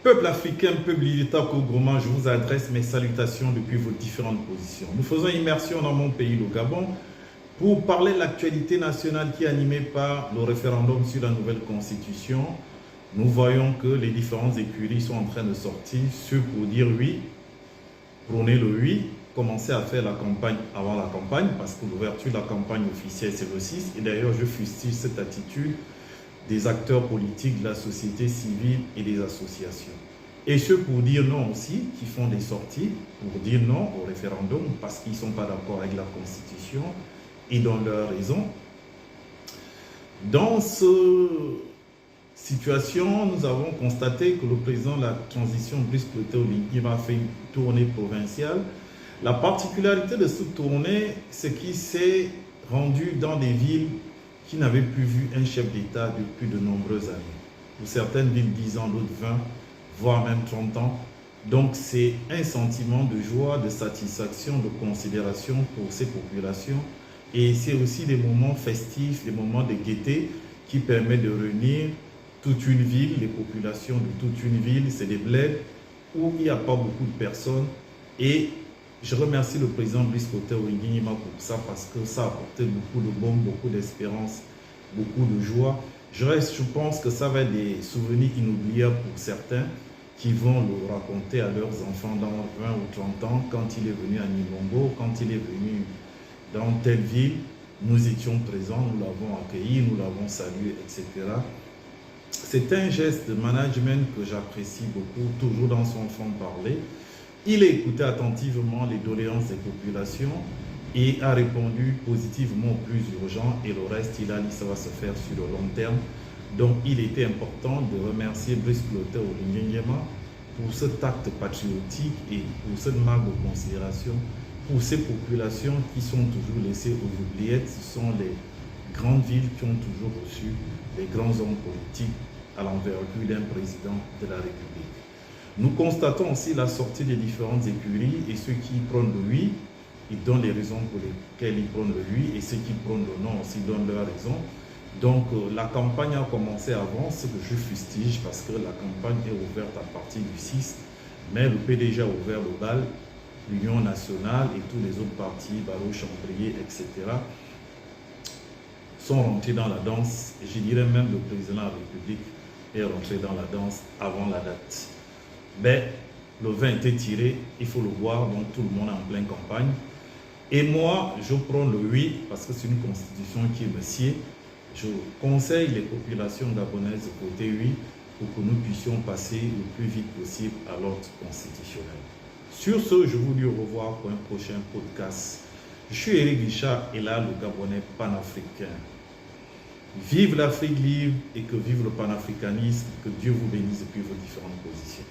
Peuple africain, peuple véritable Gourmand, je vous adresse mes salutations depuis vos différentes positions. Nous faisons immersion dans mon pays, le Gabon, pour parler de l'actualité nationale qui est animée par le référendum sur la nouvelle constitution. Nous voyons que les différentes écuries sont en train de sortir, ceux pour dire oui, prôner le oui, commencer à faire la campagne avant la campagne, parce que l'ouverture de la campagne officielle, c'est le 6. Et d'ailleurs, je fustige cette attitude des acteurs politiques, de la société civile et des associations. Et ceux pour dire non aussi, qui font des sorties pour dire non au référendum parce qu'ils ne sont pas d'accord avec la Constitution et donnent leurs raisons. Dans cette situation, nous avons constaté que le président de la transition, Brice Clotaire Oligui, a fait une tournée provinciale. La particularité de cette tournée, c'est qu'il s'est rendu dans des villes qui n'avaient plus vu un chef d'État depuis de nombreuses années. Pour certaines villes, 10 ans, d'autres 20, voire même 30 ans. Donc c'est un sentiment de joie, de satisfaction, de considération pour ces populations. Et c'est aussi des moments festifs, des moments de gaieté qui permettent de réunir toute une ville, les populations de toute une ville. C'est des bleds où il n'y a pas beaucoup de personnes. Et je remercie le président Brice Clotaire Oligui pour ça parce que ça a apporté beaucoup de baume, beaucoup d'espérance, beaucoup de joie. Je pense que ça va être des souvenirs inoubliables pour certains qui vont le raconter à leurs enfants dans 20 ou 30 ans quand il est venu à Nilongo, quand il est venu dans telle ville. Nous étions présents, nous l'avons accueilli, nous l'avons salué, etc. C'est un geste de management que j'apprécie beaucoup, toujours dans son fond de parler. Il a écouté attentivement les doléances des populations et a répondu positivement aux plus urgents et le reste, il a dit ça va se faire sur le long terme. Donc il était important de remercier Brice Clotaire Oligui pour cet acte patriotique et pour cette marque de considération pour ces populations qui sont toujours laissées aux oubliettes. Ce sont les grandes villes qui ont toujours reçu les grands hommes politiques à l'envergure d'un président de la République. Nous constatons aussi la sortie des différentes écuries et ceux qui prennent le oui, ils donnent les raisons pour lesquelles ils prennent le oui et ceux qui prennent le non aussi donnent leurs raisons. Donc la campagne a commencé avant, ce que je fustige parce que la campagne est ouverte à partir du 6, mais le PDG a ouvert le bal, l'Union nationale et tous les autres partis, Barreau, Chambrier, etc. sont rentrés dans la danse. Et je dirais même le président de la République est rentré dans la danse avant la date. Mais le vin était tiré, il faut le voir, donc tout le monde est en pleine campagne. Et moi, je prends le oui, parce que c'est une constitution qui me sied. Je conseille les populations gabonaises de voter oui pour que nous puissions passer le plus vite possible à l'ordre constitutionnel. Sur ce, je vous dis au revoir pour un prochain podcast. Je suis Éric Richard et là, le Gabonais panafricain. Vive l'Afrique libre et que vive le panafricanisme, que Dieu vous bénisse depuis vos différentes positions.